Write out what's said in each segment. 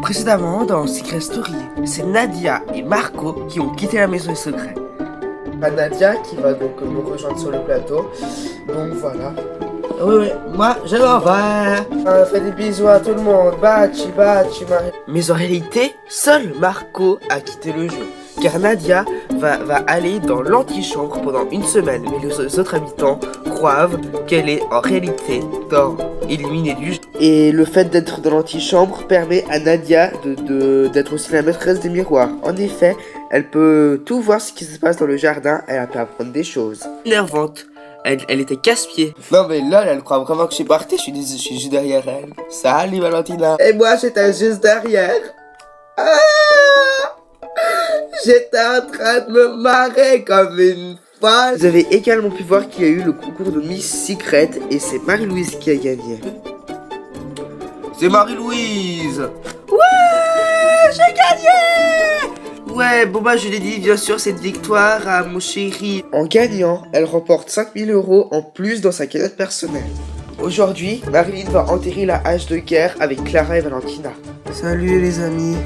Précédemment dans Secret Story, c'est Nadia et Marco qui ont quitté la maison des secrets. Nadia qui va donc nous rejoindre sur le plateau. Donc voilà. Oui, moi je m'en vais. Fais des bisous à tout le monde. Bachi, Marie. Mais en réalité, seul Marco a quitté le jeu. Car Nadia va aller dans l'antichambre pendant une semaine. Mais les autres habitants croient qu'elle est en réalité éliminée du jeu. Et le fait d'être dans l'antichambre permet à Nadia d'être aussi la maîtresse des miroirs. En effet, elle peut tout voir ce qui se passe dans le jardin. Elle peut apprendre des choses. Énervante. Elle était casse-pied. Non mais là, elle croit vraiment que je suis parti. Je suis juste derrière elle. Salut Valentina. Et moi, j'étais juste derrière. Ah, j'étais en train de me marrer comme une folle. Vous avez également pu voir qu'il y a eu le concours de Miss Secret et c'est Marie-Louise qui a gagné. C'est Marie-Louise. Ouais, j'ai gagné. Ouais, bon bah je l'ai dit, bien sûr, cette victoire à mon chéri. En gagnant, elle remporte 5000 € en plus dans sa cagnotte personnelle. Aujourd'hui, Marilyn va enterrer la hache de guerre avec Clara et Valentina. Salut les amis.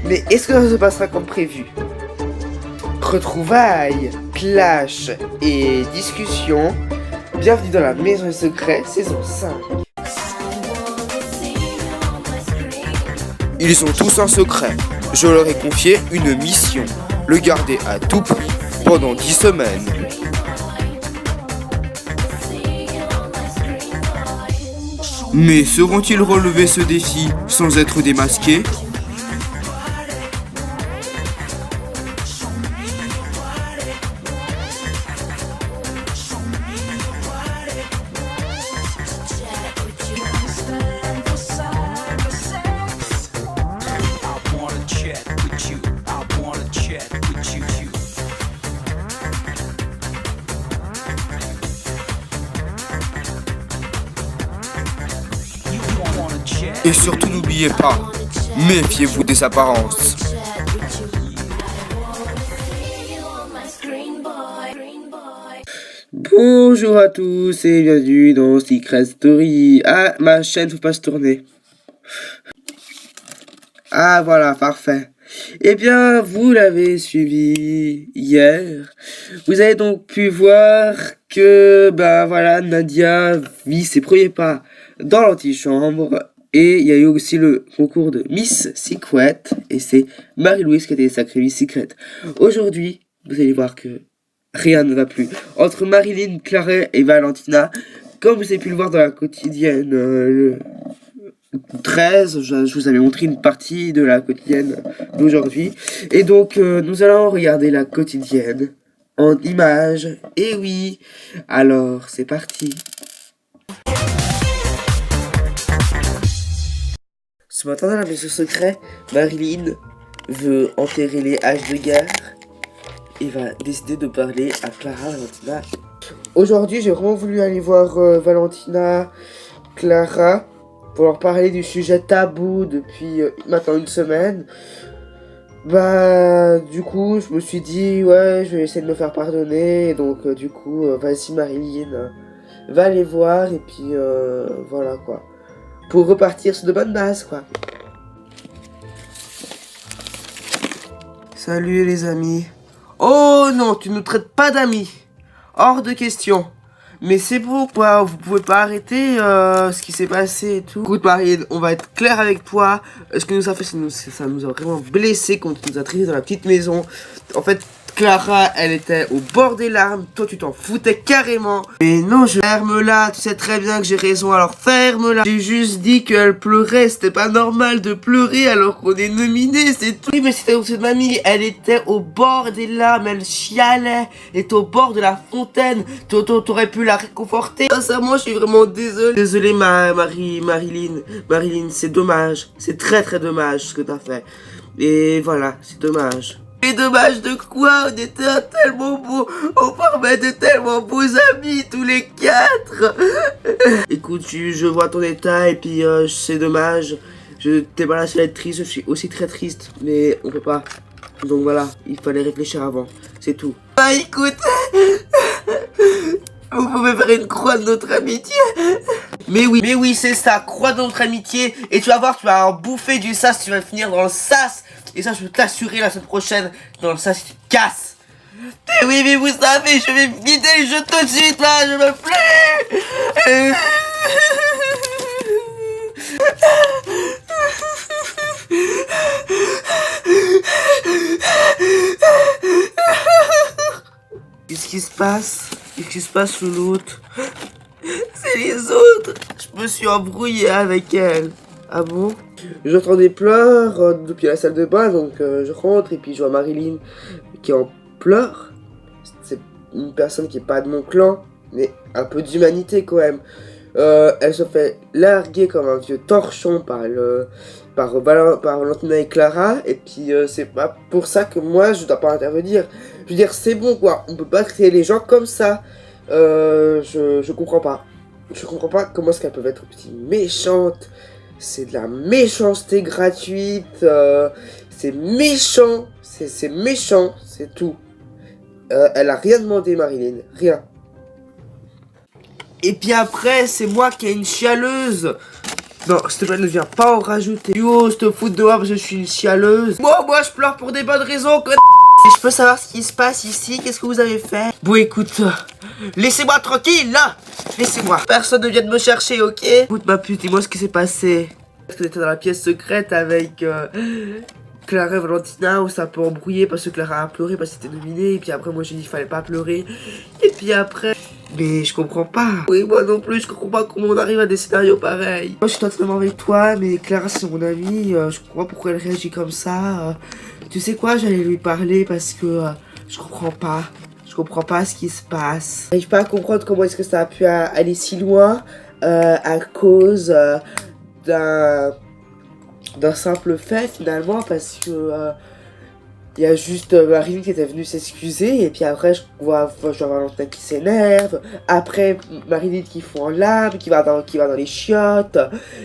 Mais est-ce que ça se passera comme prévu? Retrouvailles, clash et discussions. Bienvenue dans la Maison des Secrets, saison 5. Ils sont tous en secret. Je leur ai confié une mission. Le garder à tout prix pendant 10 semaines. Mais sauront-ils relever ce défi sans être démasqués ? Et surtout n'oubliez pas, méfiez-vous des apparences. Bonjour à tous et bienvenue dans Secret Story. Ah, ma chaîne ne faut pas se tourner. Ah voilà, parfait. Eh bien, vous l'avez suivi hier. Vous avez donc pu voir que, voilà, Nadia vit ses premiers pas dans l'antichambre. Et il y a eu aussi le concours de Miss Secret. Et c'est Marie-Louise qui a été sacrée Miss Secret. Aujourd'hui, vous allez voir que rien ne va plus. Entre Marilyn, Clara et Valentina, comme vous avez pu le voir dans la quotidienne le 13, je vous avais montré une partie de la quotidienne d'aujourd'hui. Et donc, nous allons regarder la quotidienne en images. Et oui, alors c'est parti. Ce matin dans la maison secret, Marilyn veut enterrer les haches de guerre et va décider de parler à Clara et Valentina. Aujourd'hui, j'ai vraiment voulu aller voir Valentina, Clara, pour leur parler du sujet tabou depuis maintenant une semaine. Du coup, je me suis dit, ouais, je vais essayer de me faire pardonner. Et donc, du coup, vas-y Marilyn, va les voir et puis voilà quoi. Pour repartir sur de bonnes bases, quoi. Salut les amis. Oh non, tu ne traites pas d'amis. Hors de question. Mais c'est pourquoi vous pouvez pas arrêter ce qui s'est passé et tout. Écoute Marie, on va être clair avec toi. Ce que nous a fait, ça nous a vraiment blessé quand tu nous as traités dans la petite maison. En fait, Clara, elle était au bord des larmes. Toi, tu t'en foutais carrément. Mais non, ferme-la. Tu sais très bien que j'ai raison. Alors ferme-la. J'ai juste dit qu'elle pleurait. C'était pas normal de pleurer alors qu'on est nominé. C'est tout. Oui, mais c'était aussi de mamie. Elle était au bord des larmes. Elle chialait. Elle était au bord de la fontaine. T'aurais pu la réconforter. Sincèrement, je suis vraiment désolé. Désolé, Marilyn. Marilyn, c'est dommage. C'est très très dommage ce que t'as fait. Et voilà, c'est dommage. Et dommage de quoi? On était tellement beaux, on formait de tellement beaux amis tous les quatre. Écoute, je vois ton état et puis c'est dommage. T'es pas la seule à être triste, je suis aussi très triste, mais on peut pas. Donc voilà, il fallait réfléchir avant, c'est tout. Bah écoute, vous pouvez faire une croix de notre amitié. Mais oui, c'est ça, crois dans notre amitié, et tu vas voir, tu vas en bouffer du sas, tu vas finir dans le sas, et ça je peux t'assurer la semaine prochaine, dans le sas, tu te casses. Mais oui, mais vous savez, je vais vider le jeu tout de suite là, je me plais. Qu'est-ce qui se passe? Qu'est-ce qui se passe sous l'autre? C'est les autres. Je me suis embrouillé avec elle. Ah bon? J'entends des pleurs depuis la salle de bain, donc je rentre et puis je vois Marilyn qui en pleure. C'est une personne qui est pas de mon clan, mais un peu d'humanité quand même. Elle se fait larguer comme un vieux torchon par Valentina et Clara, et puis c'est pas pour ça que moi je dois pas intervenir. Je veux dire, c'est bon quoi, on peut pas traiter les gens comme ça. Je comprends pas. Je comprends pas comment est-ce qu'elles peuvent être aussi méchantes. C'est de la méchanceté gratuite. C'est méchant. C'est méchant, c'est tout. Elle a rien demandé, Marilyn. Rien. Et puis après, c'est moi qui ai une chialeuse. Non, s'il te plaît, ne viens pas en rajouter. Tu oses te foutre dehors parce que je suis une chialeuse. Moi, je pleure pour des bonnes raisons, connard. Je peux savoir ce qui se passe ici? Qu'est-ce que vous avez fait? Bon, écoute, laissez-moi tranquille, là. Laissez-moi. Personne ne vient de me chercher, ok? Écoute, ma pute, dis-moi ce qui s'est passé. Est-ce que t'étais dans la pièce secrète avec Clara et Valentina où ça peut embrouiller parce que Clara a pleuré parce que c'était nominé. Et puis après, moi, j'ai dit qu'il fallait pas pleurer. Et puis après... Mais je comprends pas. Oui, moi non plus, je comprends pas comment on arrive à des scénarios pareils. Moi, je suis totalement avec toi, mais Clara, c'est mon amie. Je comprends pas pourquoi elle réagit comme ça. Tu sais quoi, j'allais lui parler parce que je comprends pas. Je comprends pas ce qui se passe. J'arrive pas à comprendre comment est-ce que ça a pu aller si loin à cause d'un simple fait finalement, parce que il y a juste Marilyn qui était venue s'excuser, et puis après je vois Valentin qui s'énerve, après Marilyn qui fond en larmes, qui va dans les chiottes,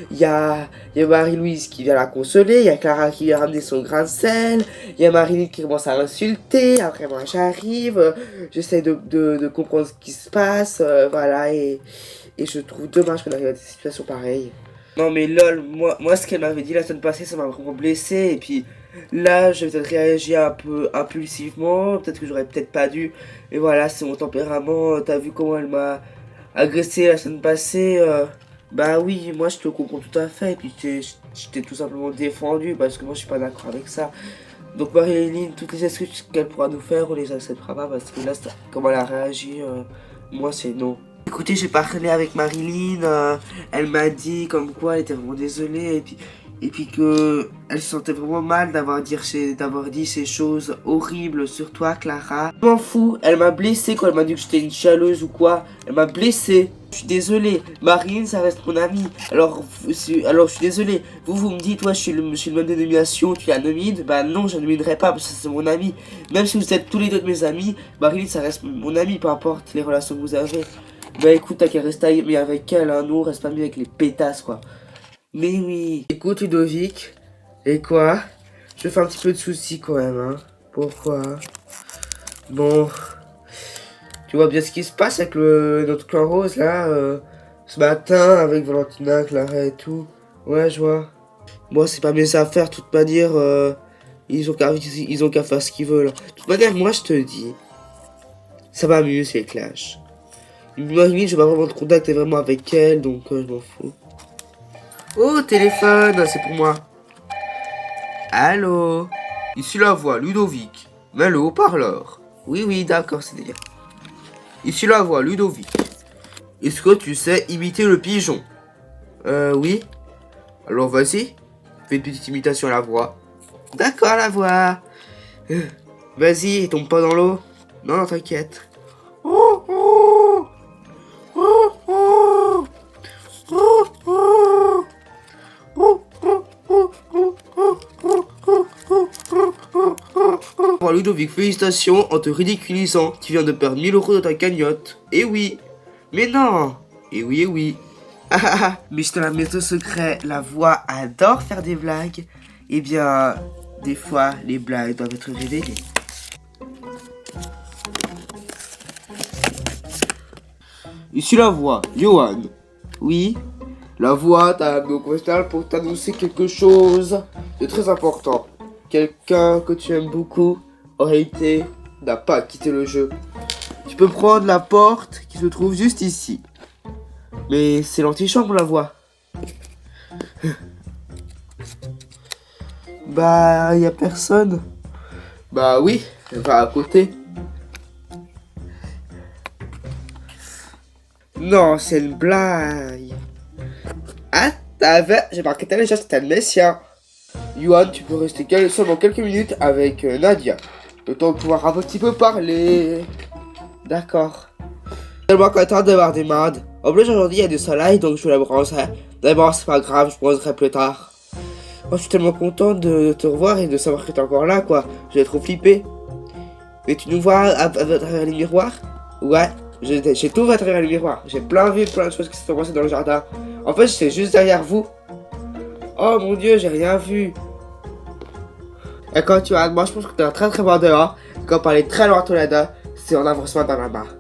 il y a Marie-Louise qui vient la consoler, il y a Clara qui vient ramener son grain de sel, il y a Marilyn qui commence à l'insulter, après moi j'arrive, j'essaie de comprendre ce qui se passe, voilà, et je trouve dommage qu'on arrive à des situations pareilles. Non mais lol, moi ce qu'elle m'avait dit la semaine passée, ça m'a vraiment blessé, et puis là j'ai peut-être réagi un peu impulsivement, peut-être que j'aurais peut-être pas dû, et voilà, c'est mon tempérament. T'as vu comment elle m'a agressé la semaine passée, bah oui, moi je te comprends tout à fait, et puis je t'ai tout simplement défendu, parce que moi je suis pas d'accord avec ça. Donc Marilyn, toutes les excuses qu'elle pourra nous faire, on les acceptera pas, parce que là, comment elle a réagi, moi c'est non. Écoutez, j'ai parlé avec Marilyn, elle m'a dit comme quoi elle était vraiment désolée, et puis que elle se sentait vraiment mal d'avoir dit ces choses horribles sur toi, Clara. Je m'en fous, elle m'a blessé quand elle m'a dit que j'étais une chialeuse ou quoi, elle m'a blessé. Je suis désolé, Marilyn ça reste mon amie, alors je suis désolé. Vous me dites, ouais, je suis le même dénomination, tu la nomines, bah non, je ne nominerai pas parce que c'est mon ami. Même si vous êtes tous les deux de mes amis, Marilyn ça reste mon ami, peu importe les relations que vous avez. Bah écoute, t'as qu'à rester mais avec elle, hein, nous on reste pas mieux avec les pétasses quoi. Mais oui. Écoute Ludovic, et quoi? Je fais un petit peu de soucis quand même, hein. Pourquoi? Bon, tu vois bien ce qui se passe avec notre clan rose là, ce matin avec Valentina, Clara et tout. Ouais, je vois. Moi c'est pas mes affaires, de toute manière, ils ont qu'à faire ce qu'ils veulent. De toute manière, moi je te dis, ça m'amuse les clashs. Marilyn, je vais pas vraiment de contact vraiment avec elle, donc je m'en fous. Oh, téléphone, c'est pour moi. Allô? Ici la voix, Ludovic. Mais le haut-parleur. Oui, d'accord, c'est bien. Ici la voix, Ludovic. Est-ce que tu sais imiter le pigeon? Oui. Alors vas-y, fais une petite imitation à la voix. D'accord, la voix. Vas-y, tombe pas dans l'eau. Non, t'inquiète. Oh, oh. Oh, oh. Oh, oh. Oh, Ludovic, félicitations en te ridiculisant. Tu viens de perdre 1000 € de ta cagnotte. Eh oui. Mais non. Eh oui, eh oui. Mais je te la mets au secret, la voix adore faire des blagues. Eh bien, des fois, les blagues doivent être révélées. Ici la voix, Johan. Oui. La voix donc installe pour t'annoncer quelque chose de très important. Quelqu'un que tu aimes beaucoup, en réalité, n'a pas quitté le jeu. Tu peux prendre la porte qui se trouve juste ici. Mais c'est l'antichambre, la voix. Bah, y a personne. Bah oui, elle va à côté. Non, c'est une blague. Ah, j'ai marqué ta déjà, c'était un messia. Yohan, tu peux rester seulement quelques minutes avec Nadia. Le temps de pouvoir un petit peu parler. D'accord. Tellement content d'avoir des mardes. En plus, aujourd'hui, il y a du soleil, donc je vais la bronzer. D'abord, c'est pas grave, je bronzerai plus tard. Oh, je suis tellement content de te revoir et de savoir que t'es encore là, quoi. J'ai trop flippé. Mais tu nous vois à travers les miroirs? Ouais, j'ai tout vu à travers les miroirs. J'ai vu plein de choses qui se sont passées dans le jardin. En fait, j'étais juste derrière vous. Oh mon dieu, j'ai rien vu. Et quand tu vas, moi je pense que t'es en très bon dehors. Quand on parlait très loin tous les deux, c'est en avancement dans la barre.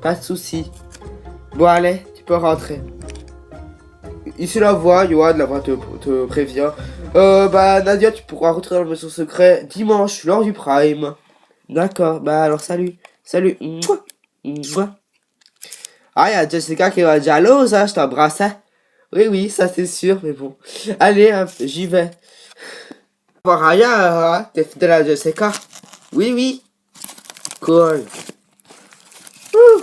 Pas de soucis. Bon allez, tu peux rentrer. Ici la voix, Yohan, la voix te prévient. Bah Nadia, tu pourras rentrer dans le maison secret dimanche lors du Prime. D'accord, bah alors salut. Salut. Mouah. Mouah. Ah, y'a Jessica qui va être jalouse, hein, je t'embrasse. Hein. Oui, ça c'est sûr, mais bon. Allez, hop, j'y vais. Bon, rien, hein, t'es fidèle à Jessica? Oui. Cool. Ouh.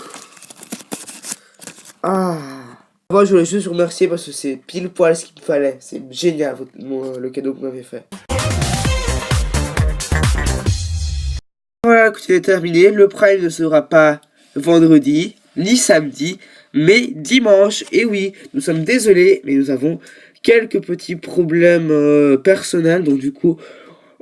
Ah. Moi, je voulais juste vous remercier parce que c'est pile poil ce qu'il me fallait. C'est génial, le cadeau que vous m'avez fait. Voilà, c'est terminé. Le Prime ne sera pas vendredi, ni samedi, mais dimanche. Et oui, nous sommes désolés, mais nous avons quelques petits problèmes personnels. Donc du coup,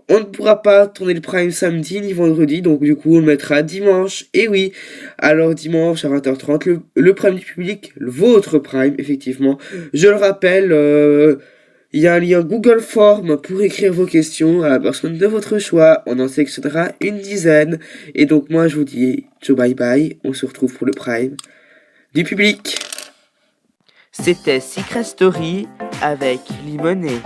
on ne pourra pas tourner le Prime samedi ni vendredi. Donc du coup, on le mettra dimanche. Et oui, alors dimanche à 20h30, le Prime du public, votre Prime, effectivement. Je le rappelle... il y a un lien Google Form pour écrire vos questions à la personne de votre choix. On en sélectionnera une dizaine. Et donc moi je vous dis ciao bye bye. On se retrouve pour le Prime du public. C'était Secret Story avec Limonet.